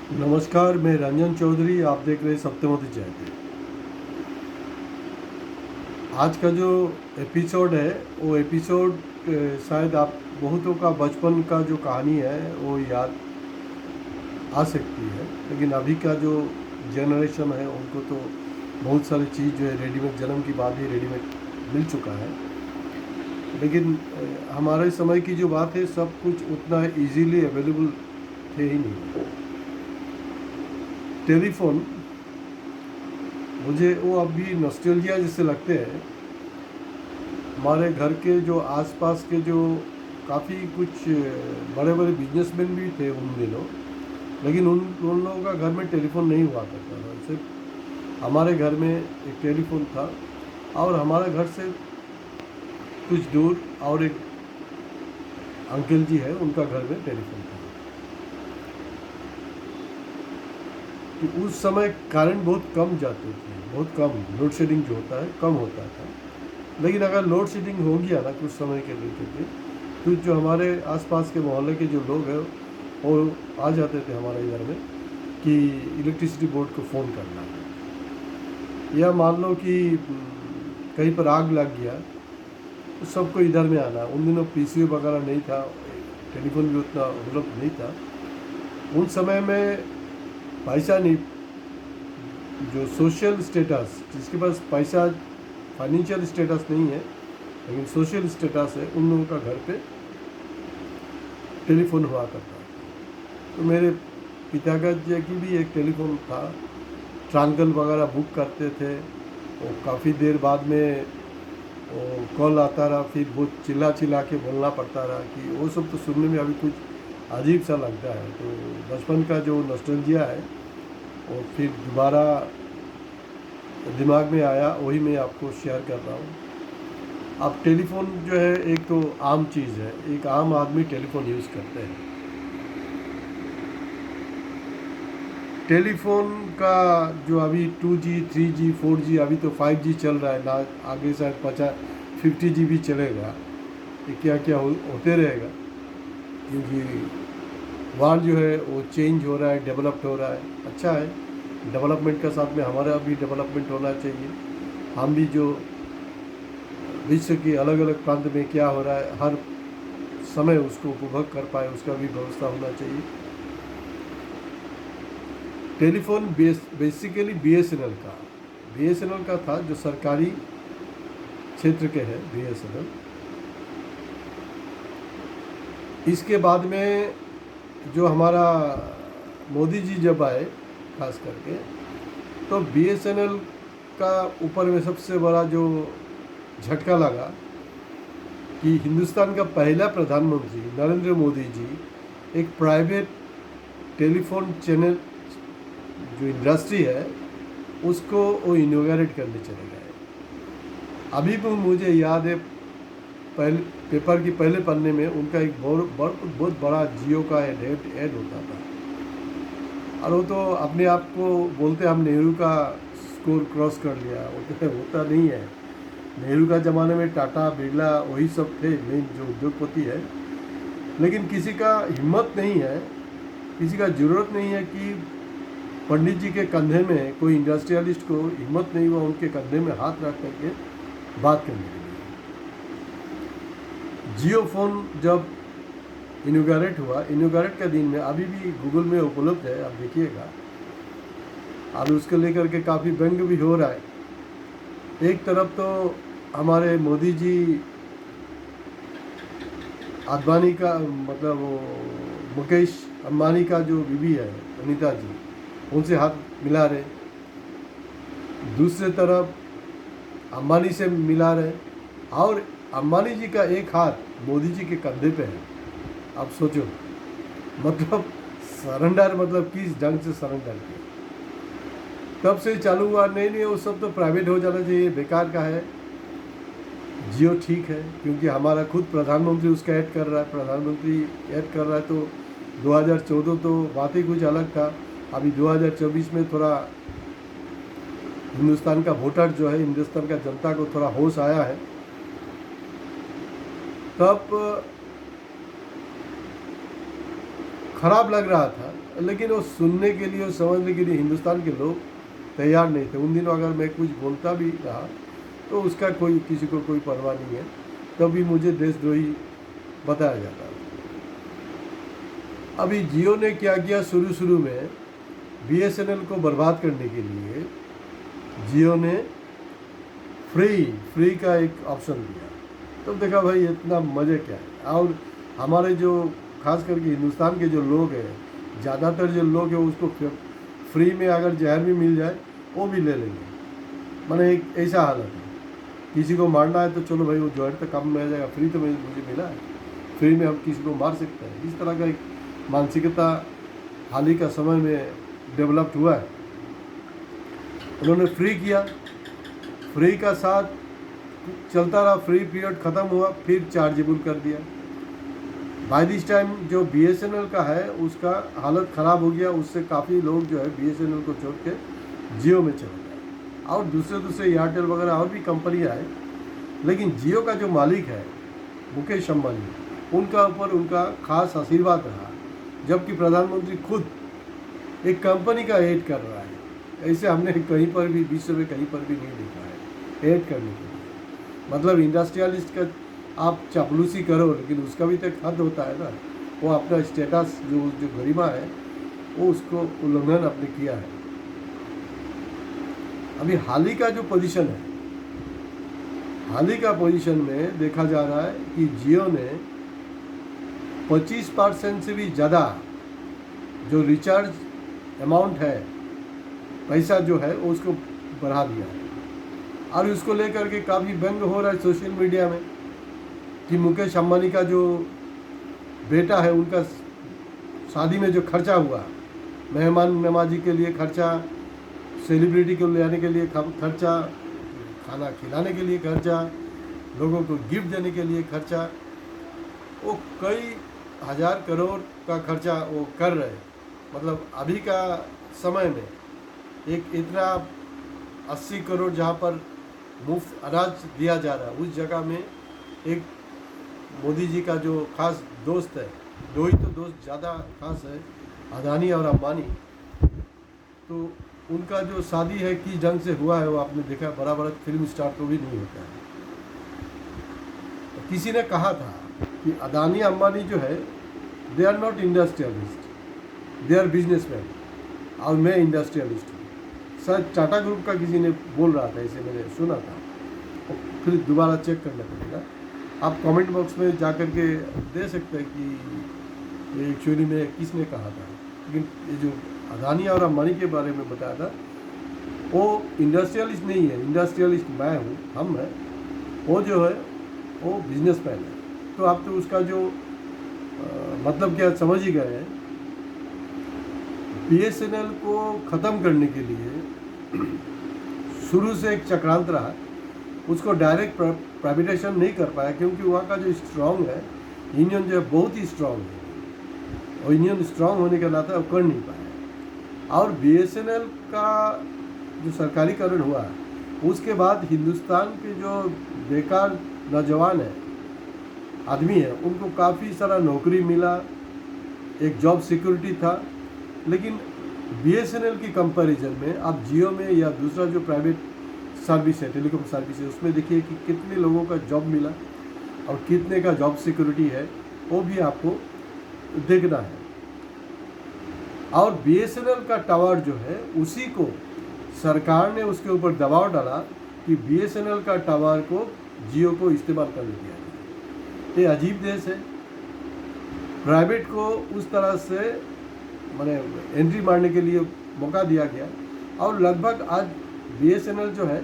नमस्कार, मैं रंजन चौधरी। आप देख रहे हैं सत्यमती चैनल। आज का जो एपिसोड है वो एपिसोड शायद आप बहुतों का बचपन का जो कहानी है वो याद आ सकती है, लेकिन अभी का जो जनरेशन है उनको तो बहुत सारी चीज़ जो है रेडीमेड, जन्म की बात ही रेडीमेड मिल चुका है। लेकिन हमारे समय की जो बात है सब कुछ उतना इजीली अवेलेबल थे ही नहीं। टेलीफोन मुझे वो अभी नॉस्टैल्जिया जैसे लगते हैं। हमारे घर के जो आसपास के जो काफ़ी कुछ बड़े बड़े बिजनेसमैन भी थे उन दिनों, लेकिन उन लोगों का घर में टेलीफोन नहीं हुआ करता था। सिर्फ हमारे घर में एक टेलीफोन था और हमारे घर से कुछ दूर और एक अंकल जी है, उनका घर में टेलीफोन था। कि उस समय करंट बहुत कम जाते थे, बहुत कम, लोड शेडिंग जो होता है कम होता था। लेकिन अगर लोड शेडिंग हो गया ना कुछ समय के लिए, तो जो हमारे आसपास के मोहल्ले के जो लोग हैं वो आ जाते थे हमारे घर में कि इलेक्ट्रिसिटी बोर्ड को फ़ोन करना है, या मान लो कि कहीं पर आग लग गया तो सबको इधर में आना। उन दिनों पीसी वगैरह नहीं था, टेलीफोन भी उतना उपलब्ध नहीं था उन समय में। पैसा नहीं, जो सोशल स्टेटस, जिसके पास पैसा, फाइनेंशियल स्टेटस नहीं है लेकिन सोशल स्टेटस है, उन लोगों का घर पे टेलीफोन हुआ करता था। तो मेरे पिता का जी की भी एक टेलीफोन था। ट्रांगल वगैरह बुक करते थे, वो काफ़ी देर बाद में वो कॉल आता रहा, फिर वो चिल्ला चिल्ला के बोलना पड़ता रहा कि वो सब तो सुनने में अभी कुछ अजीब सा लगता है। तो बचपन का जो नॉस्टैल्जिया है वो फिर दोबारा दिमाग में आया, वही मैं आपको शेयर कर रहा हूँ। अब टेलीफोन जो है एक तो आम चीज़ है, एक आम आदमी टेलीफोन यूज़ करते हैं। टेलीफोन का जो अभी 2G 3G 4G, अभी तो 5G चल रहा है ना, आगे शायद 50G भी चलेगा। ये क्या क्या होते रहेगा, क्योंकि वर्ल्ड जो है वो चेंज हो रहा है, डेवलप्ड हो रहा है। अच्छा है, डेवलपमेंट का साथ में हमारा भी डेवलपमेंट होना चाहिए। हम भी जो विश्व के अलग अलग प्रांत में क्या हो रहा है हर समय उसको उपभोग कर पाए, उसका भी व्यवस्था होना चाहिए। टेलीफोन बेसिकली बीएसएनएल का था, जो सरकारी क्षेत्र के हैं बीएसएनएल। इसके बाद में जो हमारा मोदी जी जब आए खास करके, तो बीएसएनएल का ऊपर में सबसे बड़ा जो झटका लगा कि हिंदुस्तान का पहला प्रधानमंत्री नरेंद्र मोदी जी एक प्राइवेट टेलीफोन चैनल जो इंडस्ट्री है उसको वो इनोग्रेट करने चले गए। अभी भी मुझे याद है, पहले पेपर की पहले पन्ने में उनका एक बहुत बड़ा जियो का ऐड होता था। और वो तो अपने आप को बोलते हम नेहरू का स्कोर क्रॉस कर लिया, वो तो होता नहीं है। नेहरू का ज़माने में टाटा बिरला वही सब थे मेन जो उद्योगपति है, लेकिन किसी का हिम्मत नहीं है, किसी का ज़रूरत नहीं है कि पंडित जी के कंधे में, कोई इंडस्ट्रियलिस्ट को हिम्मत नहीं हुआ उनके कंधे में हाथ रख करके बात करने के लिए। जियो फोन जब इनोग्रेट हुआ, इनोग्रेट के दिन में अभी भी गूगल में उपलब्ध है, आप देखिएगा। अभी उसको लेकर के काफ़ी व्यंग भी हो रहा है। एक तरफ तो हमारे मोदी जी अडवाणी का, मतलब वो मुकेश अंबानी का जो बीवी है अनीता जी, उनसे हाथ मिला रहे, दूसरे तरफ अंबानी से मिला रहे, और अंबानी जी का एक हाथ मोदी जी के कंधे पे है। आप सोचो, मतलब सरेंडर, मतलब किस ढंग से सरेंडर किया। तब से चालू हुआ, नहीं वो सब तो प्राइवेट हो जाना चाहिए, बेकार का है। जियो ठीक है क्योंकि हमारा खुद प्रधानमंत्री उसका ऐड कर रहा है, प्रधानमंत्री ऐड कर रहा है। तो 2014 तो बात ही कुछ अलग था। अभी 2024 में थोड़ा हिंदुस्तान का वोटर जो है, हिंदुस्तान का जनता को थोड़ा होश आया है। तब ख़राब लग रहा था, लेकिन वो सुनने के लिए और समझने के लिए हिंदुस्तान के लोग तैयार नहीं थे। उन दिनों अगर मैं कुछ बोलता भी रहा तो उसका कोई किसी को कोई परवाह नहीं है, तभी मुझे देशद्रोही बताया जाता था। अभी जियो ने क्या किया, शुरू में BSNL को बर्बाद करने के लिए जियो ने फ्री का एक ऑप्शन दिया। तो देखा भाई इतना मज़े क्या है। और हमारे जो खास करके हिंदुस्तान के जो लोग हैं, ज़्यादातर जो लोग हैं उसको फ्री में अगर जहर भी मिल जाए वो भी ले लेंगे। माने एक ऐसा हालत है, किसी को मारना है तो चलो भाई वो जहर तो कम मिल जाएगा, फ्री तो मुझे मिला है, फ्री में हम किसी को मार सकते हैं। इस तरह का एक मानसिकता हाल ही का समय में डेवलप्ड हुआ है। उन्होंने फ्री किया, फ्री का साथ चलता रहा, फ्री पीरियड ख़त्म हुआ, फिर चार्जेबल कर दिया। बाय दिस टाइम जो BSNL का है उसका हालत ख़राब हो गया। उससे काफ़ी लोग जो है BSNL को छोड़ के जियो में चले गए और दूसरे एयरटेल वगैरह और भी कंपनियाँ हैं। लेकिन जियो का जो मालिक है मुकेश अंबानी, उनका ऊपर उनका खास आशीर्वाद रहा, जबकि प्रधानमंत्री खुद एक कंपनी का ऐड कर रहा है। ऐसे हमने कहीं पर भी विश्व में कहीं पर भी नहीं देखा है ऐड करने के लिए। मतलब इंडस्ट्रियलिस्ट का आप चापलूसी करो, लेकिन उसका भी तो हद होता है ना। वो अपना स्टेटस जो गरिमा है वो उसको उल्लंघन आपने किया है। अभी हाल ही का जो पोजीशन है, हाल ही का पोजीशन में देखा जा रहा है कि जियो ने 25% से भी ज़्यादा जो रिचार्ज अमाउंट है, पैसा जो है वो उसको बढ़ा दिया है। और उसको लेकर के काफ़ी व्यंग हो रहा है सोशल मीडिया में कि मुकेश अंबानी का जो बेटा है उनका शादी में जो खर्चा हुआ, मेहमान नवाजी के लिए खर्चा, सेलिब्रिटी को ले आने के लिए खर्चा, खाना खिलाने के लिए खर्चा, लोगों को गिफ्ट देने के लिए खर्चा, वो कई हज़ार करोड़ का खर्चा वो कर रहे हैं। मतलब अभी का समय में एक इतना 80 करोड़ जहाँ पर मुफ्त अनाज दिया जा रहा है, उस जगह में एक मोदी जी का जो खास दोस्त है, दो ही तो दोस्त ज़्यादा खास है, अदानी और अंबानी, तो उनका जो शादी है किस ढंग से हुआ है वो आपने देखा। बराबर फिल्म स्टार को भी नहीं होता है। तो किसी ने कहा था कि अदानी अंबानी जो है they are not industrialist, they are businessman, और मैं इंडस्ट्रियलिस्ट हूँ। शायद टाटा ग्रुप का किसी ने बोल रहा था, ऐसे मैंने सुना था। फिर दोबारा चेक करना पड़ेगा। आप कमेंट बॉक्स में जा कर के दे सकते हैं कि एक्चुअली में किसने कहा था। लेकिन ये जो अदानी और अंबानी के बारे में बताया था वो इंडस्ट्रियलिस्ट नहीं है। इंडस्ट्रियलिस्ट मैं हूँ, हम हैं, वो जो है वो बिजनेसमैन है। तो आप तो उसका जो मतलब क्या समझ ही गए हैं। BSNL को ख़त्म करने के लिए शुरू से एक चक्रांत रहा। उसको डायरेक्ट प्राइवेटाइजेशन नहीं कर पाया क्योंकि वहाँ का जो स्ट्रॉन्ग है यूनियन जो है बहुत ही स्ट्रॉन्ग है, और यूनियन स्ट्रॉन्ग होने के नाते वो कर नहीं पाया। और BSNL का जो सरकारीकरण हुआ उसके बाद हिंदुस्तान के जो बेकार नौजवान है, आदमी है, उनको काफ़ी सारा नौकरी मिला, एक जॉब सिक्योरिटी था। लेकिन BSNL की कंपैरिजन में आप जियो में या दूसरा जो प्राइवेट सर्विस है, टेलीकॉम सर्विस है, उसमें देखिए कि कितने लोगों का जॉब मिला और कितने का जॉब सिक्योरिटी है, वो भी आपको देखना है। और BSNL का टावर जो है उसी को सरकार ने उसके ऊपर दबाव डाला कि BSNL का टावर को जियो को इस्तेमाल करने दिया जाए। ये अजीब देश है। प्राइवेट को उस तरह से माने एंट्री मारने के लिए मौका दिया गया, और लगभग आज BSNL जो है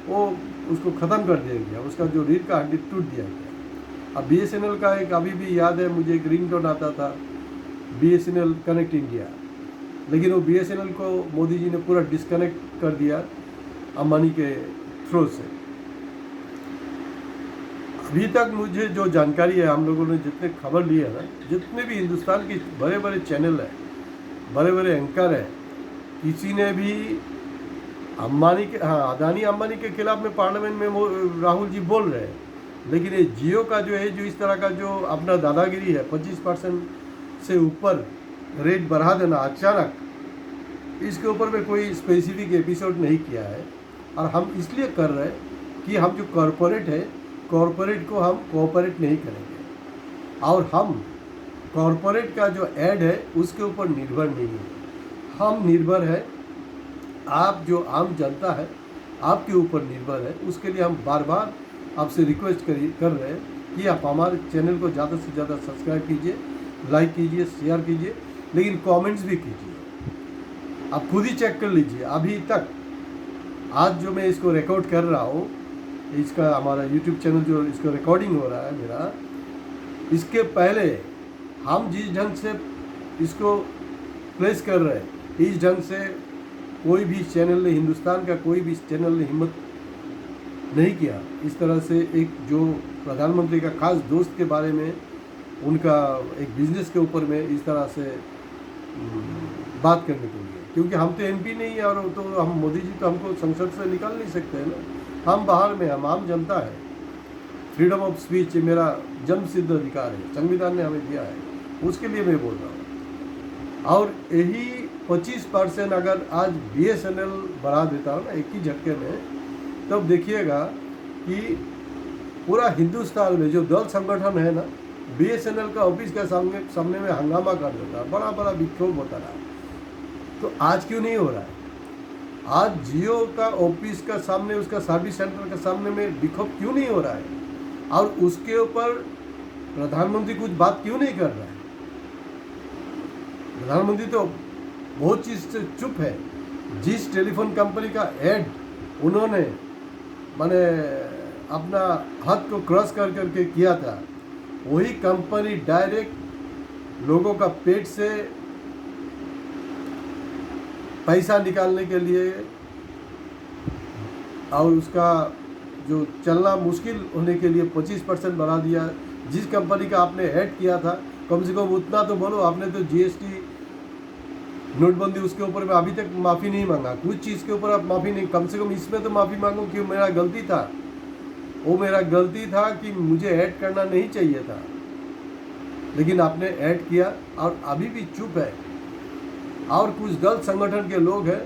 वो उसको ख़त्म कर दिया गया, उसका जो रीढ़ का हड्डी टूट दिया गया। अब BSNL का एक अभी भी याद है मुझे, एक रिंगटोन आता था BSNL कनेक्ट इंडिया, लेकिन वो BSNL को मोदी जी ने पूरा डिस्कनेक्ट कर दिया अंबानी के थ्रू से। अभी तक मुझे जो जानकारी है, हम लोगों ने जितने खबर लिए है ना, जितने भी हिंदुस्तान के बड़े बड़े चैनल हैं, बड़े बड़े एंकर हैं, किसी ने भी अंबानी के अदानी अंबानी के खिलाफ में पार्लियामेंट में राहुल जी बोल रहे हैं, लेकिन ये जियो का जो है, जो इस तरह का जो अपना दादागिरी है, 25% से ऊपर रेट बढ़ा देना अचानक, इसके ऊपर में कोई स्पेसिफिक एपिसोड नहीं किया है। और हम इसलिए कर रहे हैं कि हम जो कॉरपोरेट है, कॉरपोरेट को हम कोऑपरेट नहीं करेंगे, और हम कॉरपोरेट का जो ऐड है उसके ऊपर निर्भर नहीं है। हम निर्भर है, आप जो आम जनता है आपके ऊपर निर्भर है। उसके लिए हम बार बार आपसे रिक्वेस्ट कर रहे हैं कि आप हमारे चैनल को ज़्यादा से ज़्यादा सब्सक्राइब कीजिए, लाइक कीजिए, शेयर कीजिए, लेकिन कमेंट्स भी कीजिए। आप खुद ही चेक कर लीजिए, अभी तक आज जो मैं इसको रिकॉर्ड कर रहा हूँ, इसका हमारा यूट्यूब चैनल जो इसका रिकॉर्डिंग हो रहा है मेरा, इसके पहले हम जिस ढंग से इसको प्लेस कर रहे हैं, इस ढंग से कोई भी चैनल ने, हिंदुस्तान का कोई भी चैनल ने हिम्मत नहीं किया इस तरह से एक जो प्रधानमंत्री का खास दोस्त के बारे में, उनका एक बिजनेस के ऊपर में इस तरह से बात करने के लिए। क्योंकि हम तो एमपी नहीं है, और तो हम मोदी जी तो हमको संसद से निकाल नहीं सकते हैं ना, हम बाहर में, हम आम जनता है। फ्रीडम ऑफ स्पीच मेरा जन्म सिद्ध अधिकार है, संविधान ने हमें दिया है, उसके लिए मैं बोल रहा हूँ। और यही 25% अगर आज BSNL बढ़ा देता हो ना एक ही झटके में, तब देखिएगा कि पूरा हिंदुस्तान में जो दल संगठन है ना, BSNL का ऑफिस के सामने में हंगामा कर देता है, बड़ा बड़ा विक्षोभ होता रहा। तो आज क्यों नहीं हो रहा है? आज जियो का ऑफिस का सामने, उसका सर्विस सेंटर के सामने में विक्षोभ क्यों नहीं हो रहा है? और उसके ऊपर प्रधानमंत्री कुछ बात क्यों नहीं कर रहा है? प्रधानमंत्री तो बहुत चीज़ से चुप है। जिस टेलीफोन कंपनी का ऐड उन्होंने माने अपना हाथ को क्रॉस कर करके किया था, वही कंपनी डायरेक्ट लोगों का पेट से पैसा निकालने के लिए और उसका जो चलना मुश्किल होने के लिए 25% बढ़ा दिया। जिस कंपनी का आपने ऐड किया था, कम से कम उतना तो बोलो। आपने तो GST नोटबंदी उसके ऊपर में अभी तक माफ़ी नहीं मांगा, कुछ चीज़ के ऊपर आप माफ़ी नहीं, कम से कम इसमें तो माफ़ी मांगो कि मेरा गलती था, वो मेरा गलती था कि मुझे ऐड करना नहीं चाहिए था, लेकिन आपने ऐड किया और अभी भी चुप है। और कुछ दल संगठन के लोग हैं,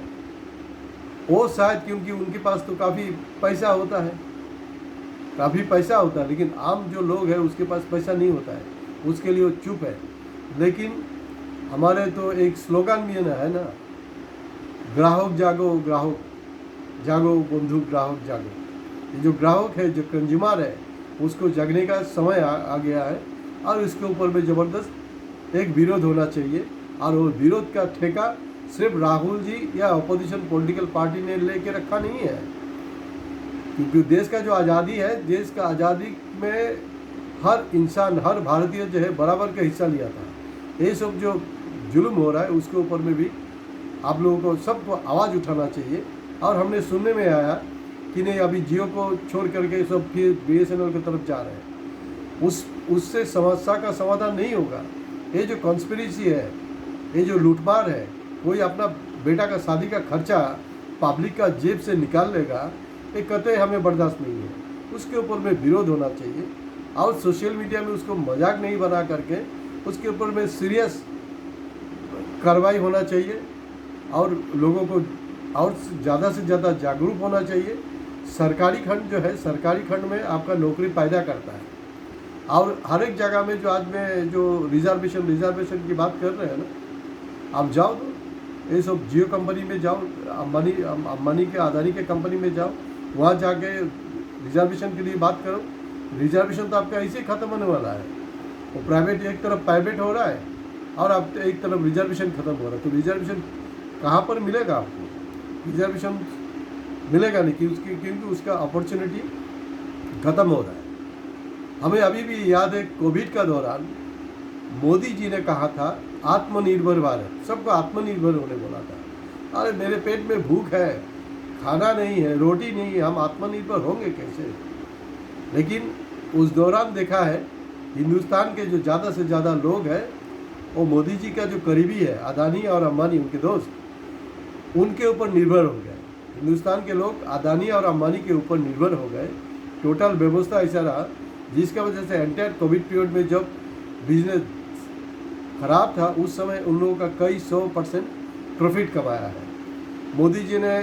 वो शायद क्योंकि उनके पास तो काफ़ी पैसा होता है, लेकिन आम जो लोग हैं उसके पास पैसा नहीं होता है, उसके लिए वो चुप है। लेकिन हमारे तो एक स्लोगन भी है ना, ग्राहक जागो, ग्राहक जागो, बंधु ग्राहक जागो। ये जो ग्राहक है, जो कंज्यूमर है, उसको जगने का समय आ गया है, और इसके ऊपर में ज़बरदस्त एक विरोध होना चाहिए। और वो विरोध का ठेका सिर्फ राहुल जी या अपोजिशन पॉलिटिकल पार्टी ने लेके रखा नहीं है, क्योंकि देश का जो आज़ादी है, देश का आज़ादी में हर इंसान, हर भारतीय जो है बराबर का हिस्सा लिया था। ये सब जो जुल्म हो रहा है उसके ऊपर में भी आप लोगों को सबको आवाज़ उठाना चाहिए। और हमने सुनने में आया कि नहीं, अभी जियो को छोड़ करके सब फिर BSNL की तरफ जा रहे हैं। उससे समस्या का समाधान नहीं होगा। ये जो कॉन्स्पिरेसी है, ये जो लूटमार है, कोई अपना बेटा का शादी का खर्चा पब्लिक का जेब से निकाल लेगा, ये कतई हमें बर्दाश्त नहीं है। उसके ऊपर में विरोध होना चाहिए, और सोशल मीडिया में उसको मजाक नहीं बना करके उसके ऊपर में सीरियस कार्रवाई होना चाहिए, और लोगों को और ज़्यादा से ज़्यादा जागरूक होना चाहिए। सरकारी खंड जो है, सरकारी खंड में आपका नौकरी पैदा करता है, और हर एक जगह में जो आज में जो रिजर्वेशन की बात कर रहे हैं ना, आप जाओ तो ये सब जियो कंपनी में जाओ, अंबानी के, अदानी के कंपनी में जाओ, वहाँ जाके रिजर्वेशन के लिए बात करो। रिजर्वेशन तो आपका ऐसे ही ख़त्म होने वाला है। वो प्राइवेट, एक तरफ प्राइवेट हो रहा है और आप एक तरफ रिजर्वेशन ख़त्म हो रहा है। तो रिजर्वेशन कहाँ पर मिलेगा आपको? रिजर्वेशन मिलेगा नहीं, क्योंकि उसका अपॉर्चुनिटी ख़त्म हो रहा है। हमें अभी भी याद है, कोविड का दौरान मोदी जी ने कहा था आत्मनिर्भर भारत, सबको आत्मनिर्भर होने बोला था। अरे मेरे पेट में भूख है, खाना नहीं है, रोटी नहीं है, हम आत्मनिर्भर होंगे कैसे? लेकिन उस दौरान देखा है, हिंदुस्तान के जो ज़्यादा से ज़्यादा लोग हैं, वो मोदी जी का जो करीबी है, अदानी और अंबानी, उनके दोस्त, उनके ऊपर निर्भर हो गए। हिंदुस्तान के लोग अदानी और अंबानी के ऊपर निर्भर हो गए। टोटल व्यवस्था ऐसा रहा, जिसका वजह से एंटायर कोविड पीरियड में जब बिजनेस ख़राब था उस समय उन लोगों का कई 100% प्रॉफिट कमाया है। मोदी जी ने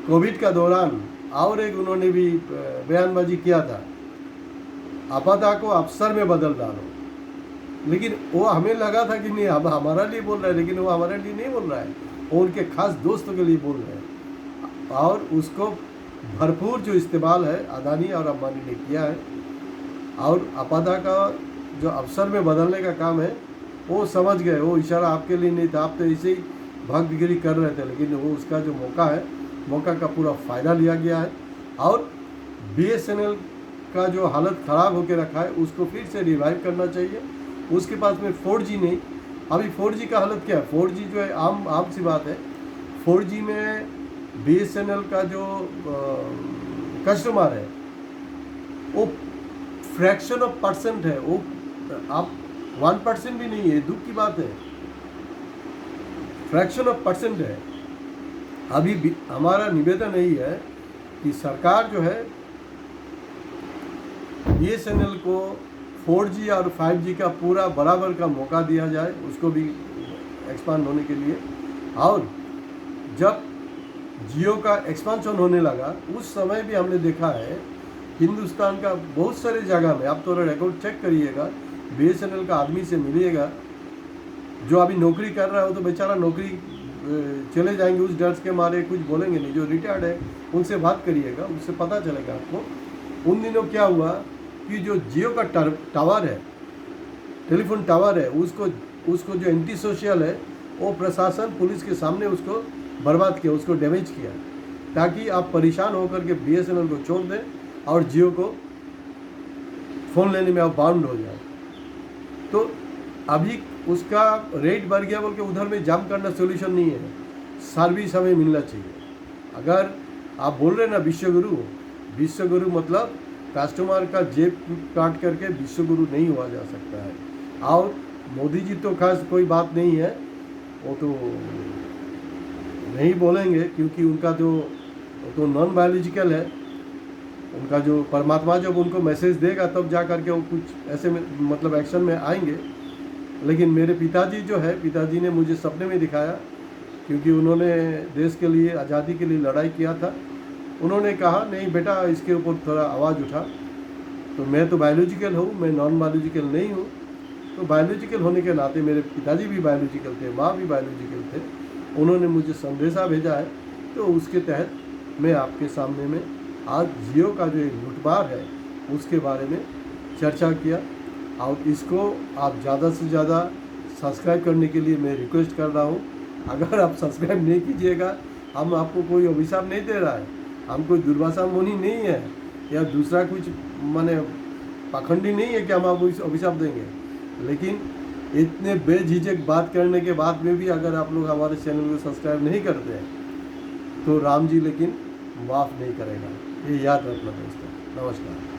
कोविड का दौरान और एक उन्होंने भी बयानबाजी किया था, आपदा को अवसर में बदल डालो, लेकिन वो हमें लगा था कि नहीं अब हमारा लिए बोल रहा है, लेकिन वो हमारे लिए नहीं बोल रहा है, वो उनके खास दोस्तों के लिए बोल रहे हैं। और उसको भरपूर जो इस्तेमाल है अदानी और अंबानी ने किया है, और आपदा का जो अवसर में बदलने का काम है वो समझ गए, वो इशारा आपके लिए नहीं था, आप तो ऐसे ही भक्तगिरी कर रहे थे, लेकिन वो उसका जो मौका है, मौका का पूरा फ़ायदा लिया गया है। और BSNL का जो हालत ख़राब होकर रखा है उसको फिर से रिवाइव करना चाहिए। उसके पास में 4G नहीं, अभी 4G का हालत क्या है, 4G जो है आम सी बात है, 4G में BSNL का जो कस्टमर है वो फ्रैक्शन ऑफ परसेंट है, वो आप 1% भी नहीं है, दुख की बात है, फ्रैक्शन ऑफ परसेंट है। अभी भी हमारा निवेदन यही है कि सरकार जो है BSNL को 4G और 5G का पूरा बराबर का मौका दिया जाए, उसको भी एक्सपांड होने के लिए। और जब जियो का एक्सपांशन होने लगा उस समय भी हमने देखा है हिंदुस्तान का बहुत सारे जगह में, आप तो रिकॉर्ड चेक करिएगा, BSNL का आदमी से मिलिएगा, जो अभी नौकरी कर रहा है वो तो बेचारा नौकरी चले जाएंगे उस डर के मारे, कुछ बोलेंगे नहीं, जो रिटायर्ड है उनसे बात करिएगा, उससे पता चलेगा आपको। उन दिनों क्या हुआ कि जो जियो का टावर है, टेलीफोन टावर है, उसको जो एंटी सोशल है वो प्रशासन पुलिस के सामने उसको बर्बाद किया, उसको डैमेज किया, ताकि आप परेशान होकर के BSNL को छोड़ दें और जियो को फ़ोन लेने में आप बाउंड हो जाए। तो अभी उसका रेट बढ़ गया बोल के उधर में जाम करना सोल्यूशन नहीं है, सर्विस हमें मिलना चाहिए। अगर आप बोल रहे हैं ना विश्वगुरु मतलब कस्टमर का जेब काट करके विश्वगुरु नहीं हुआ जा सकता है। और मोदी जी तो खास कोई बात नहीं है, वो तो नहीं बोलेंगे, क्योंकि उनका जो तो नॉन बायोलॉजिकल है, उनका जो परमात्मा जब उनको मैसेज देगा तब जा करके वो कुछ ऐसे में मतलब एक्शन में आएंगे। लेकिन मेरे पिताजी जो है, पिताजी ने मुझे सपने में दिखाया, क्योंकि उन्होंने देश के लिए, आज़ादी के लिए लड़ाई किया था। उन्होंने कहा नहीं बेटा इसके ऊपर थोड़ा आवाज़ उठा। तो मैं तो बायोलॉजिकल हूँ, मैं नॉन बायोलॉजिकल नहीं हूँ। तो बायोलॉजिकल होने के नाते मेरे पिताजी भी बायोलॉजिकल थे, माँ भी बायोलॉजिकल थे, उन्होंने मुझे संदेशा भेजा है। तो उसके तहत मैं आपके सामने में आज जियो का जो लुटमार है उसके बारे में चर्चा किया। और इसको आप ज़्यादा से ज़्यादा सब्सक्राइब करने के लिए मैं रिक्वेस्ट कर रहा हूँ। अगर आप सब्सक्राइब नहीं कीजिएगा, हम आपको कोई अभिशाप नहीं दे रहा है, हम कोई दुर्भाषा मुनि नहीं है या दूसरा कुछ माने पाखंडी नहीं है कि हम आपको अभिशाप देंगे। लेकिन इतने बेझिझक बात करने के बाद में भी अगर आप लोग हमारे चैनल को सब्सक्राइब नहीं करते हैं तो राम जी लेकिन माफ़ नहीं करेगा, ये याद रखना दोस्तों। नमस्कार।